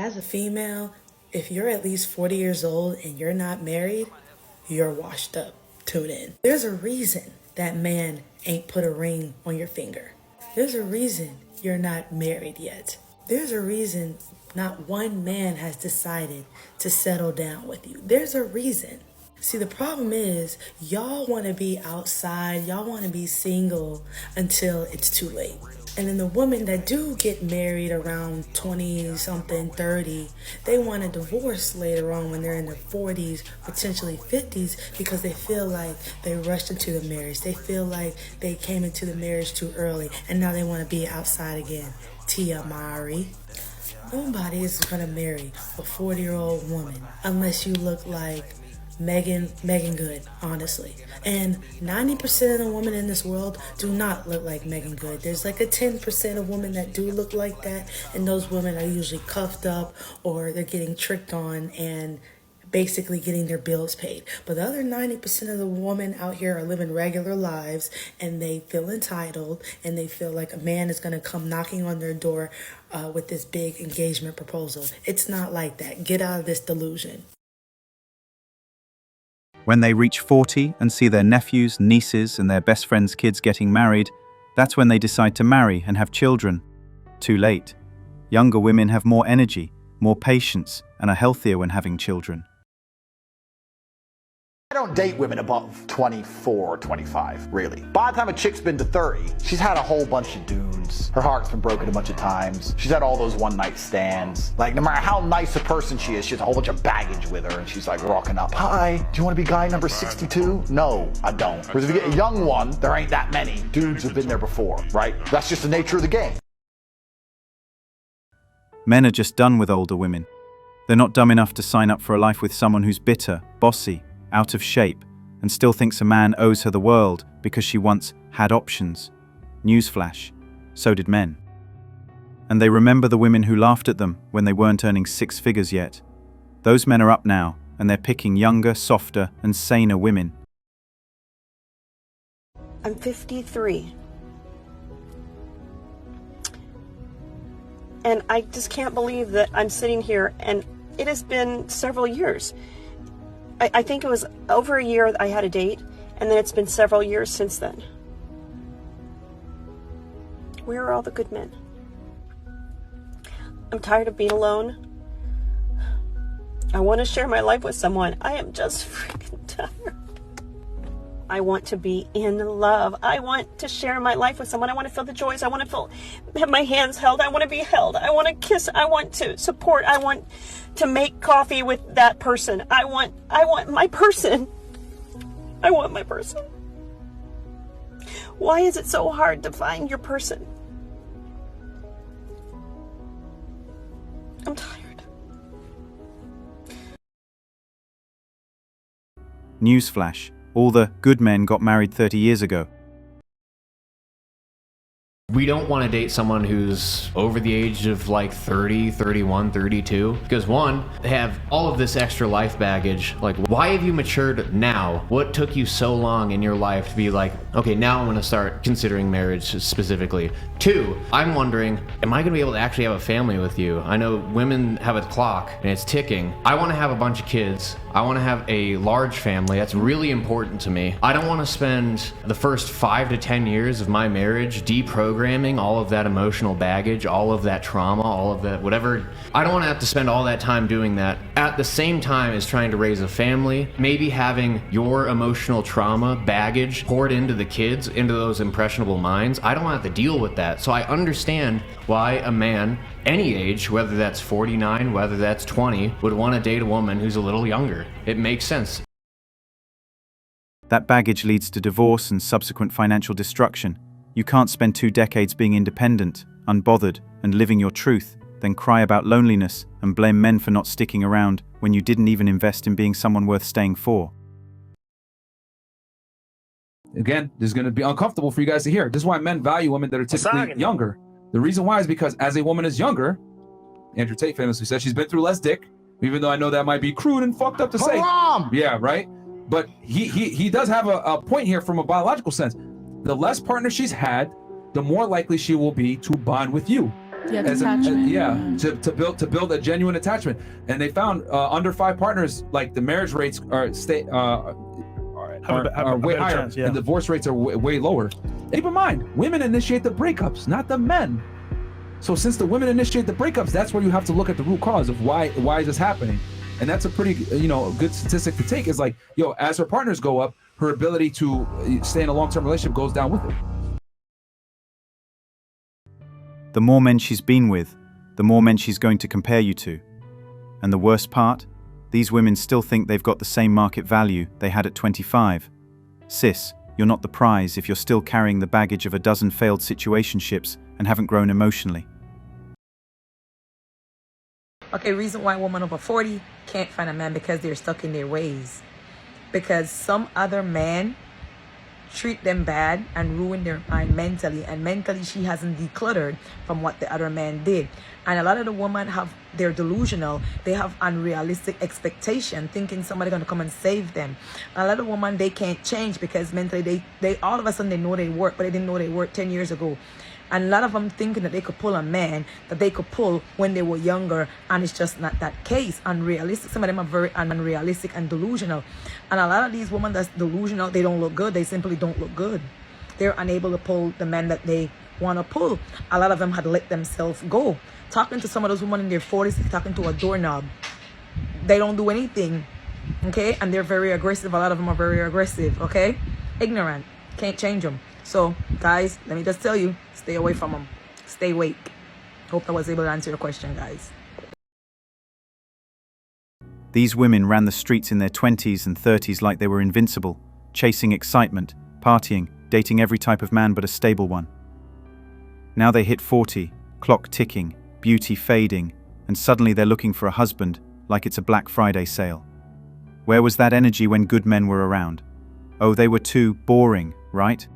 As a female, if you're at least 40 years old and you're not married, you're washed up. Tune in. There's a reason that man ain't put a ring on your finger. There's a reason you're not married yet. There's a reason not one man has decided to settle down with you. There's a reason. See, the problem is y'all want to be outside, y'all want to be single until it's too late. And then the women that do get married around 20 something, 30, they want a divorce later on when they're in their 40s, potentially 50s, because they feel like they rushed into the marriage. They feel like they came into the marriage too early and now they want to be outside again. Tia Mari. Nobody is going to marry a 40-year-old woman unless you look like Megan Good, honestly. And 90% of the women in this world do not look like Megan Good. There's like a 10% of women that do look like that, and those women are usually cuffed up or they're getting tricked on and basically getting their bills paid. But the other 90% of the women out here are living regular lives and they feel entitled and they feel like a man is going to come knocking on their door with this big engagement proposal. It's not like that. Get out of this delusion. When they reach 40 and see their nephews, nieces, and their best friends' kids getting married, that's when they decide to marry and have children. Too late. Younger women have more energy, more patience, and are healthier when having children. I don't date women above 24 or 25, really. By the time a chick's been to 30, she's had a whole bunch of dudes. Her heart's been broken a bunch of times. She's had all those one-night stands. Like, no matter how nice a person she is, she has a whole bunch of baggage with her, and she's like rocking up. Hi, do you want to be guy number 62? No, I don't. Whereas if you get a young one, there ain't that many. Dudes have been there before, right? That's just the nature of the game. Men are just done with older women. They're not dumb enough to sign up for a life with someone who's bitter, bossy, out of shape, and still thinks a man owes her the world because she once had options. Newsflash, so did men. And they remember the women who laughed at them when they weren't earning six figures yet. Those men are up now, and they're picking younger, softer, and saner women. I'm 53. And I just can't believe that I'm sitting here, and it has been several years. I think it was over a year I had a date, and then it's been several years since then. Where are all the good men? I'm tired of being alone. I want to share my life with someone. I am just freaking tired. I want to be in love. I want to share my life with someone. I want to feel the joys. I want to have my hands held. I want to be held. I want to kiss. I want to support. I want to make coffee with that person. I want my person. I want my person. Why is it so hard to find your person? I'm tired. Newsflash, all the good men got married 30 years ago. We don't want to date someone who's over the age of like 30, 31, 32. Because one, they have all of this extra life baggage. Like, why have you matured now? What took you so long in your life to be like, okay, now I'm going to start considering marriage specifically? Two, I'm wondering, am I going to be able to actually have a family with you? I know women have a clock and it's ticking. I want to have a bunch of kids. I want to have a large family. That's really important to me. I don't want to spend the first 5 to 10 years of my marriage deprogramming all of that emotional baggage, all of that trauma, all of that whatever. I don't want to have to spend all that time doing that at the same time as trying to raise a family, maybe having your emotional trauma baggage poured into the kids, into those impressionable minds. I don't want to have to deal with that. So I understand why a man any age, whether that's 49, whether that's 20, would want to date a woman who's a little younger. It makes sense. That baggage leads to divorce and subsequent financial destruction. You can't spend 2 decades being independent, unbothered, and living your truth, then cry about loneliness and blame men for not sticking around when you didn't even invest in being someone worth staying for. Again, this is going to be uncomfortable for you guys to hear. This is why men value women that are typically younger. The reason why is because as a woman is younger, Andrew Tate famously says she's been through less dick, even though I know that might be crude and fucked up to say. Yeah, right? But he does have a point here from a biological sense. The less partners she's had, the more likely she will be to bond with you. Yeah, as attachment. to build a genuine attachment. And they found under 5 partners, like the marriage rates are way higher, chance, yeah. and divorce rates are way lower. Keep in mind, women initiate the breakups, not the men. So since the women initiate the breakups, that's where you have to look at the root cause of why is this happening. And that's a pretty good statistic to take, is like, as her partners go up, her ability to stay in a long-term relationship goes down with it. The more men she's been with, the more men she's going to compare you to. And the worst part? These women still think they've got the same market value they had at 25. Sis, you're not the prize if you're still carrying the baggage of a dozen failed situationships and haven't grown emotionally. Okay, reason why women over 40 can't find a man, because they're stuck in their ways. Because some other man treat them bad and ruin their mind mentally, and mentally she hasn't decluttered from what the other man did. And a lot of the women they're delusional, they have unrealistic expectation, thinking somebody gonna come and save them. A lot of women, they can't change because mentally they all of a sudden they know they work, but they didn't know they worked 10 years ago. And a lot of them thinking that they could pull a man that they could pull when they were younger, and it's just not that case. Unrealistic. Some of them are very unrealistic and delusional. And a lot of these women that's delusional, they don't look good. They simply don't look good. They're unable to pull the men that they want to pull. A lot of them had let themselves go. Talking to some of those women in their 40s, talking to a doorknob. They don't do anything, okay? And they're very aggressive. A lot of them are very aggressive, okay? Ignorant. Can't change them. So, guys, let me just tell you, stay away from them. Stay awake. Hope I was able to answer your question, guys. These women ran the streets in their 20s and 30s like they were invincible, chasing excitement, partying, dating every type of man but a stable one. Now they hit 40, clock ticking, beauty fading, and suddenly they're looking for a husband like it's a Black Friday sale. Where was that energy when good men were around? Oh, they were too boring, right?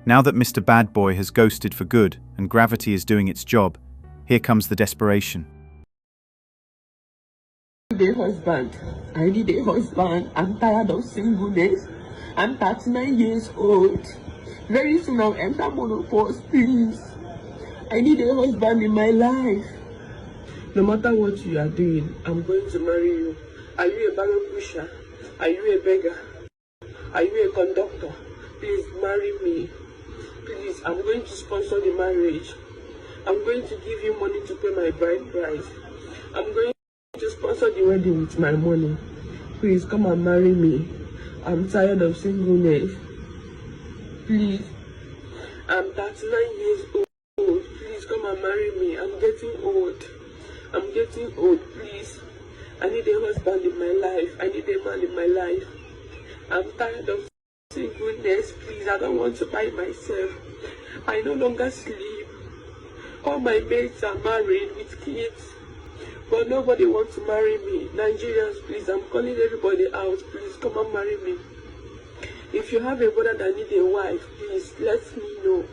Now that Mr. Bad Boy has ghosted for good and gravity is doing its job, here comes the desperation. I need a husband. I need a husband. I'm tired of singleness. I'm 39 years old. Very soon I'll enter menopause, please. I need a husband in my life. No matter what you are doing, I'm going to marry you. Are you a barrel pusher? Are you a beggar? Are you a conductor? Please marry me. Please, I'm going to sponsor the marriage. I'm going to give you money to pay my bride price. I'm going to sponsor the wedding with my money. Please come and marry me. I'm tired of singleness. Please. I'm 39 years old. Please come and marry me. I'm getting old. I'm getting old, please. I need a husband in my life. I need a man in my life. I'm tired of singleness, please. I don't want to buy myself. I no longer sleep. All my mates are married with kids, but nobody wants to marry me. Nigerians, please, I'm calling everybody out. Please come and marry me. If you have a brother that needs a wife, please let me know.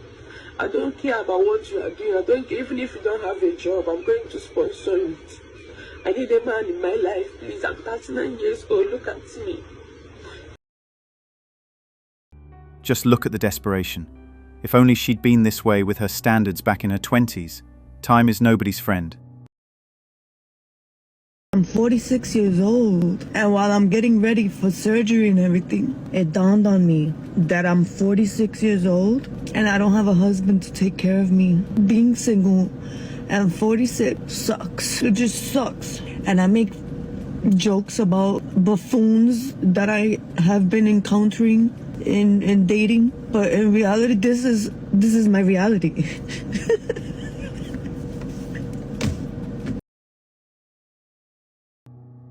I don't care about what you are doing. I don't care. Even if you don't have a job, I'm going to sponsor it. I need a man in my life, please. I'm 39 years old. Look at me. Just look at the desperation. If only she'd been this way with her standards back in her 20s. Time is nobody's friend. I'm 46 years old, and while I'm getting ready for surgery and everything, it dawned on me that I'm 46 years old and I don't have a husband to take care of me. Being single and 46 sucks. It just sucks. And I make jokes about buffoons that I have been encountering in dating, but in reality, this is my reality.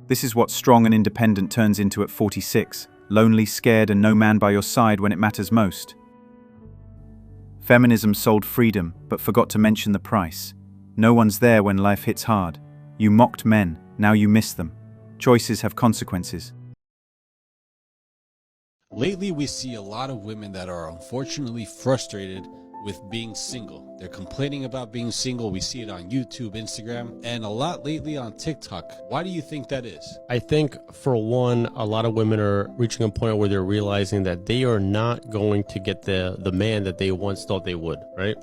This is what strong and independent turns into at 46, lonely, scared, and no man by your side when it matters most. Feminism sold freedom, but forgot to mention the price. No one's there when life hits hard. You mocked men, now you miss them. Choices have consequences. Lately, we see a lot of women that are unfortunately frustrated with being single. They're complaining about being single. We see it on YouTube, Instagram, and a lot lately on TikTok. Why do you think that is? I think, for one, a lot of women are reaching a point where they're realizing that they are not going to get the man that they once thought they would, right?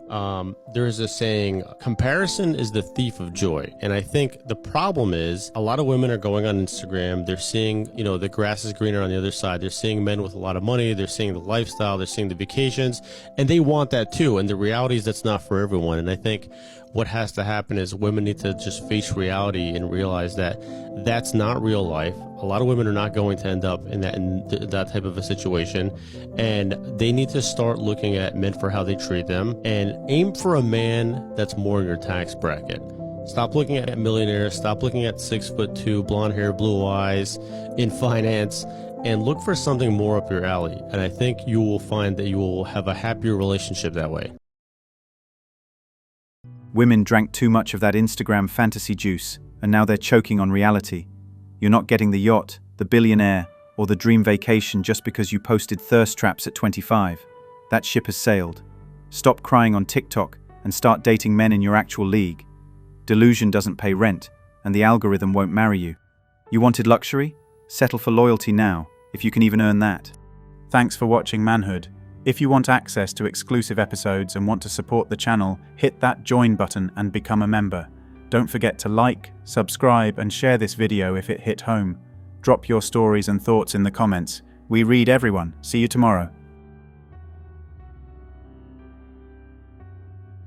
There is a saying, comparison is the thief of joy. And I think the problem is a lot of women are going on Instagram. They're seeing, the grass is greener on the other side. They're seeing men with a lot of money. They're seeing the lifestyle. They're seeing the vacations. And they want that too. And the reality is that's not for everyone. And I think what has to happen is women need to just face reality and realize that that's not real life. A lot of women are not going to end up in that type of a situation, and they need to start looking at men for how they treat them and aim for a man that's more in your tax bracket. Stop looking at millionaires. Stop looking at 6'2", blonde hair, blue eyes in finance, and look for something more up your alley. And I think you will find that you will have a happier relationship that way. Women drank too much of that Instagram fantasy juice, and now they're choking on reality. You're not getting the yacht, the billionaire, or the dream vacation just because you posted thirst traps at 25. That ship has sailed. Stop crying on TikTok and start dating men in your actual league. Delusion doesn't pay rent, and the algorithm won't marry you. You wanted luxury? Settle for loyalty now, if you can even earn that. Thanks for watching Manhood. If you want access to exclusive episodes and want to support the channel, hit that join button and become a member. Don't forget to like, subscribe, and share this video if it hit home. Drop your stories and thoughts in the comments. We read everyone. See you tomorrow.